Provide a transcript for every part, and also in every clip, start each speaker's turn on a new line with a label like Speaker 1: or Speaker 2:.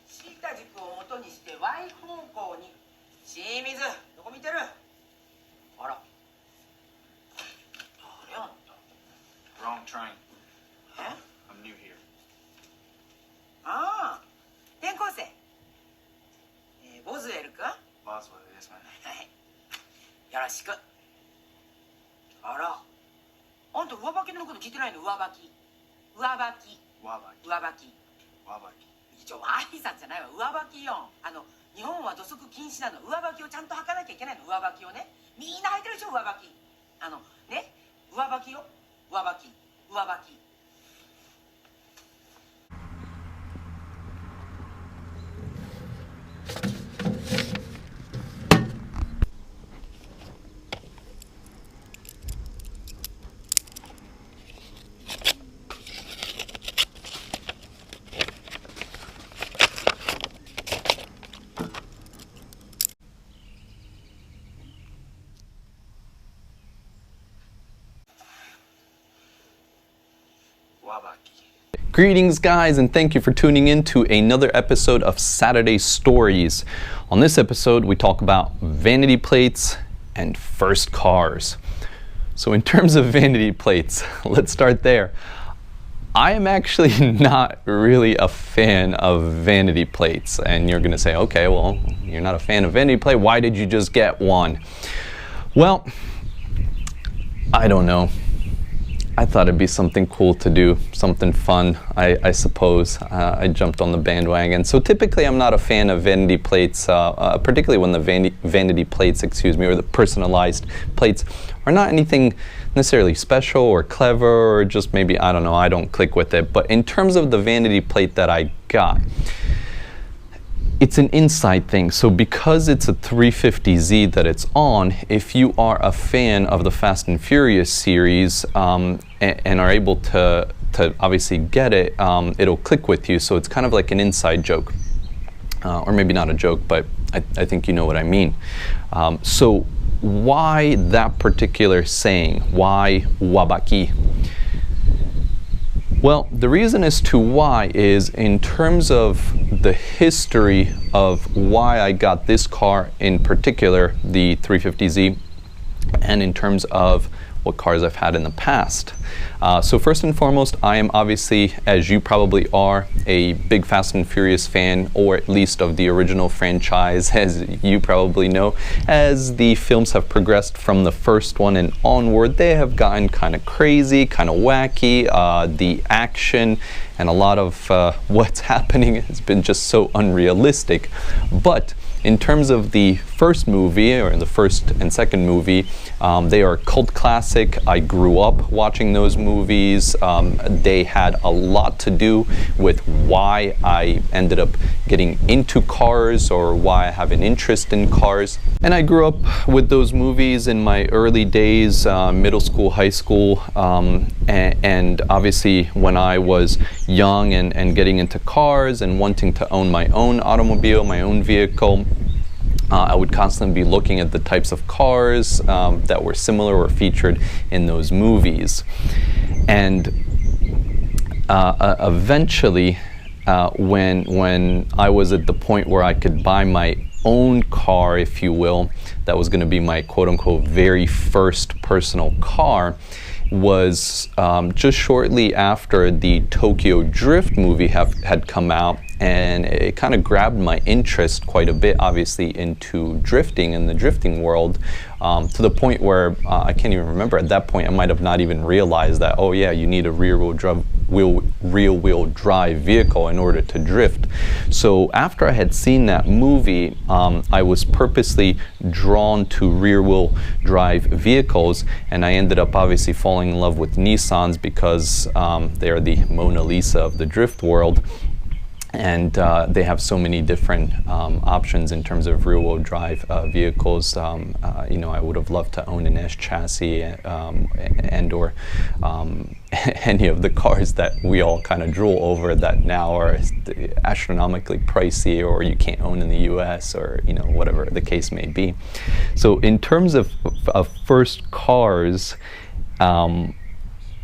Speaker 1: 引いた軸を元にして Y 方向に。清水、どこ見てる？あら。誰あんた？
Speaker 2: Wrong train.
Speaker 1: え？
Speaker 2: I'm new here.
Speaker 1: ああ、転校生。ボズウェルか？
Speaker 2: Boswell, yes, man.
Speaker 1: はい。よろしく。あら。あんた上履きのこと聞いてないの？上履き。上履き。
Speaker 2: Wabaki.
Speaker 1: 上履き。
Speaker 2: Wabaki.
Speaker 1: 一応挨拶じゃないわ。上履きよ。日本は土足禁止なの。上履きをちゃんと履かなきゃいけないの。上履きをね。みんな履いてるでしょ、上履き。ね。上履きよ。上履き。上履き。
Speaker 3: Greetings guys, and thank you for tuning in to another episode of Saturday Stories. On this episode we talk about vanity plates and first cars. So in terms of vanity plates, let's start there. I am actually not really a fan of vanity plates, and you're gonna say, okay, well, you're not a fan of vanity plate, why did you just get one? Well, I don't know. I thought it'd be something cool to do, something fun, I suppose. I jumped on the bandwagon. So typically I'm not a fan of vanity plates, particularly when the vanity plates, or the personalized plates are not anything necessarily special or clever, or just maybe, I don't know, I don't click with it. But in terms of the vanity plate that I got, it's an inside thing. So because it's a 350Z that it's on, if you are a fan of the Fast and Furious series and are able to obviously get it, it'll click with you. So it's kind of like an inside joke. Or maybe not a joke, but I think you know what I mean. So why that particular saying? Why wabaki? Well, the reason as to why is in terms of the history of why I got this car in particular, the 350Z, and in terms of what cars I've had in the past. So first and foremost, I am obviously, as you probably are, a big Fast and Furious fan, or at least of the original franchise, as you probably know. As the films have progressed from the first one and onward, they have gotten kind of crazy, kind of wacky. The action and a lot of what's happening has been just so unrealistic. But in terms of the first movie, or the first and second movie, they are a cult classic. I grew up watching those movies. They had a lot to do with why I ended up getting into cars, or why I have an interest in cars. And I grew up with those movies in my early days, middle school, high school, and obviously when I was young and getting into cars and wanting to own my own automobile, my own vehicle, I would constantly be looking at the types of cars that were similar or featured in those movies. And eventually, when I was at the point where I could buy my own car, if you will, that was going to be my quote-unquote very first personal car, was just shortly after the Tokyo Drift movie had come out, and it kind of grabbed my interest quite a bit, obviously, into drifting and the drifting world, to the point where I can't even remember. At that point, I might have not even realized that, oh yeah, you need a rear-wheel drive vehicle in order to drift. So after I had seen that movie, I was purposely drawn to rear-wheel drive vehicles, and I ended up obviously falling in love with Nissans because they are the Mona Lisa of the drift world. And they have so many different options in terms of rear-wheel drive vehicles. You know, I would have loved to own an S chassis and or any of the cars that we all kind of drool over that now are astronomically pricey, or you can't own in the US, or you know, whatever the case may be. So in terms of first cars,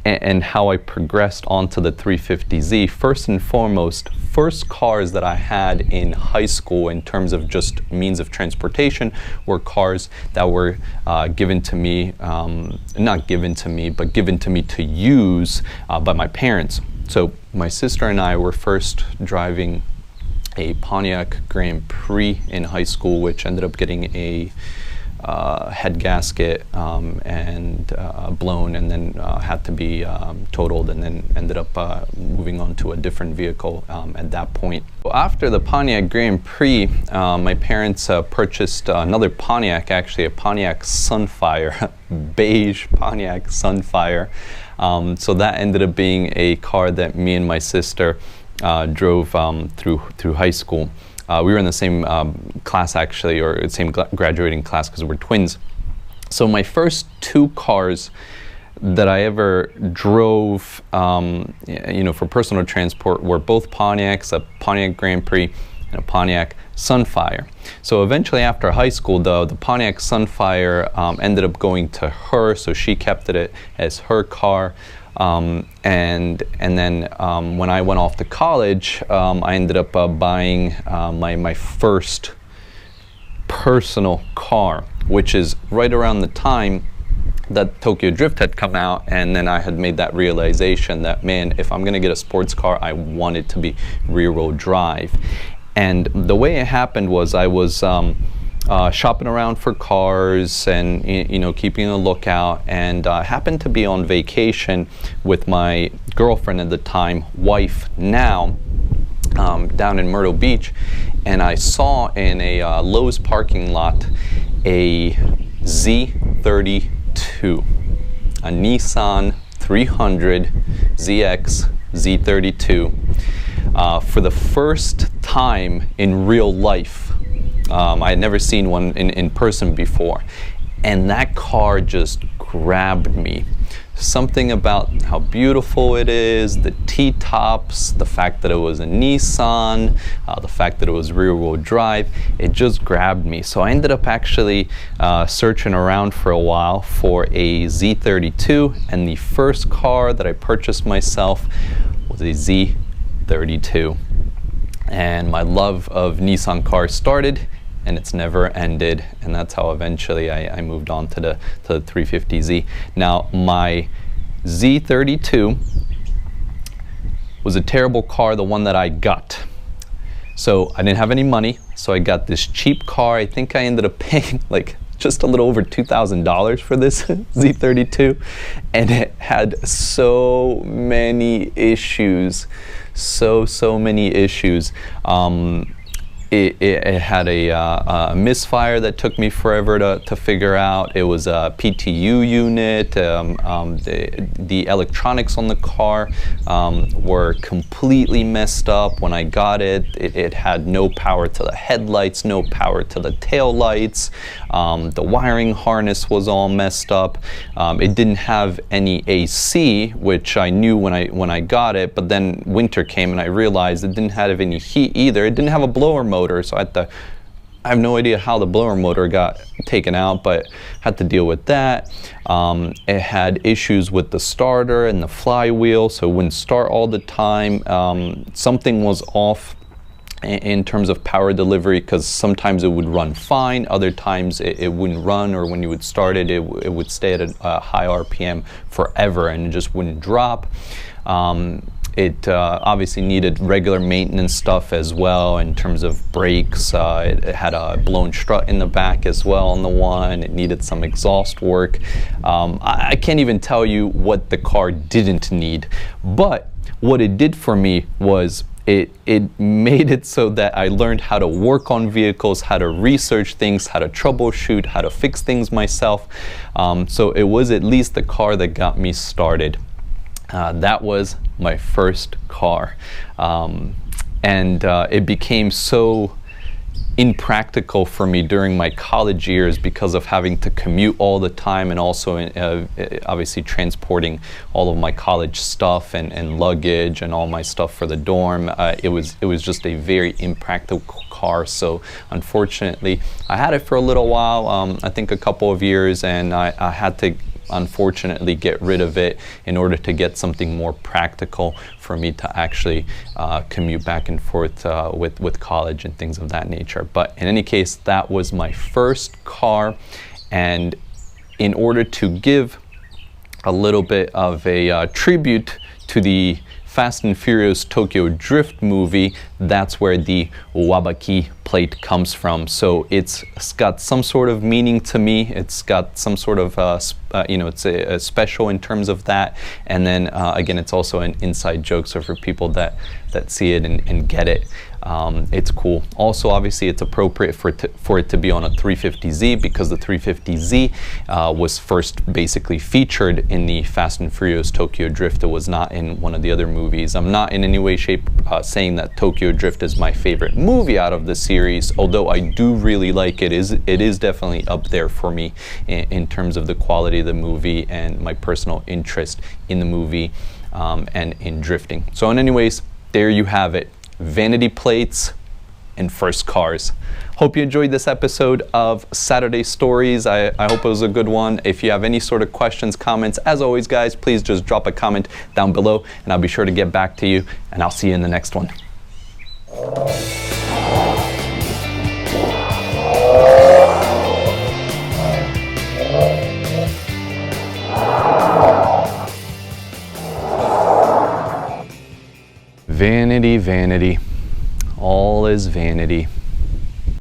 Speaker 3: and how I progressed onto the 350Z. First and foremost, first cars that I had in high school in terms of just means of transportation were cars that were given to me, not given to me, but given to me to use by my parents. So my sister and I were first driving a Pontiac Grand Prix in high school, which ended up getting a head gasket and blown, and then had to be totaled, and then ended up moving on to a different vehicle at that point. After the Pontiac Grand Prix, my parents purchased another Pontiac, actually a Pontiac Sunfire, beige Pontiac Sunfire. So that ended up being a car that me and my sister drove through high school. We were in the same class, actually, or same graduating class, because we're twins. So my first two cars that I ever drove, for personal transport were both Pontiacs, a Pontiac Grand Prix and a Pontiac Sunfire. So eventually, after high school, though, the Pontiac Sunfire ended up going to her, so she kept it as her car. And then when I went off to college, I ended up buying my first personal car, which is right around the time that Tokyo Drift had come out, and then I had made that realization that, man, if I'm gonna get a sports car, I want it to be rear-wheel drive. And the way it happened was I was shopping around for cars and keeping a lookout, and happened to be on vacation with my girlfriend at the time, wife now, down in Myrtle Beach, and I saw in a Lowe's parking lot a Z32, a Nissan 300 ZX Z32, for the first time in real life. I had never seen one in person before, and that car just grabbed me. Something about how beautiful it is, the T-tops, the fact that it was a Nissan, the fact that it was rear-wheel drive, it just grabbed me. So I ended up actually searching around for a while for a Z32, and the first car that I purchased myself was a Z32. And my love of Nissan cars started, and it's never ended, and that's how eventually I moved on to the 350Z. Now, my Z32 was a terrible car, the one that I got. So I didn't have any money, so I got this cheap car. I think I ended up paying like just a little over $2,000 for this Z32, and it had so many issues. So many issues. It had a misfire that took me forever to figure out. It was a PTU unit. The electronics on the car were completely messed up. When I got it, it had no power to the headlights, no power to the tail lights. The wiring harness was all messed up. It didn't have any AC, which I knew when I got it, but then winter came and I realized it didn't have any heat either. It didn't have a blower motor, so I have no idea how the blower motor got taken out, but had to deal with that. It had issues with the starter and the flywheel, so it wouldn't start all the time. Something was off in terms of power delivery, because sometimes it would run fine, other times it wouldn't run, or when you would start it, it would stay at a high RPM forever and it just wouldn't drop. It obviously needed regular maintenance stuff as well in terms of brakes. It had a blown strut in the back as well on the one. It needed some exhaust work. I can't even tell you what the car didn't need, but what it did for me was it made it so that I learned how to work on vehicles, how to research things, how to troubleshoot, how to fix things myself. So it was at least the car that got me started. That was my first car, and it became so impractical for me during my college years because of having to commute all the time, and also obviously transporting all of my college stuff and luggage and all my stuff for the dorm. It was just a very impractical car, so unfortunately I had it for a little while, I think a couple of years, and I had to unfortunately get rid of it in order to get something more practical for me to actually commute back and forth with college and things of that nature. But in any case, that was my first car, and in order to give a little bit of a tribute to the Fast and Furious Tokyo Drift movie, that's where the Wabaki plate comes from. So it's got some sort of meaning to me. It's got some sort of, it's a special in terms of that. And then again, it's also an inside joke. So for people that see it and get it, it's cool. Also, obviously, it's appropriate for it to be on a 350Z because the 350Z was first basically featured in the Fast and Furious Tokyo Drift. It was not in one of the other movies. I'm not in any way, shape saying that Tokyo Drift is my favorite movie out of the series, although I do really like it. It is definitely up there for me in terms of the quality of the movie and my personal interest in the movie and in drifting. So in any ways, there you have it. Vanity plates and first cars. Hope you enjoyed this episode of Saturday Stories. I hope it was a good one. If you have any sort of questions, comments, as always, guys, please just drop a comment down below and I'll be sure to get back to you, and I'll see you in the next one. Vanity, vanity, all is vanity.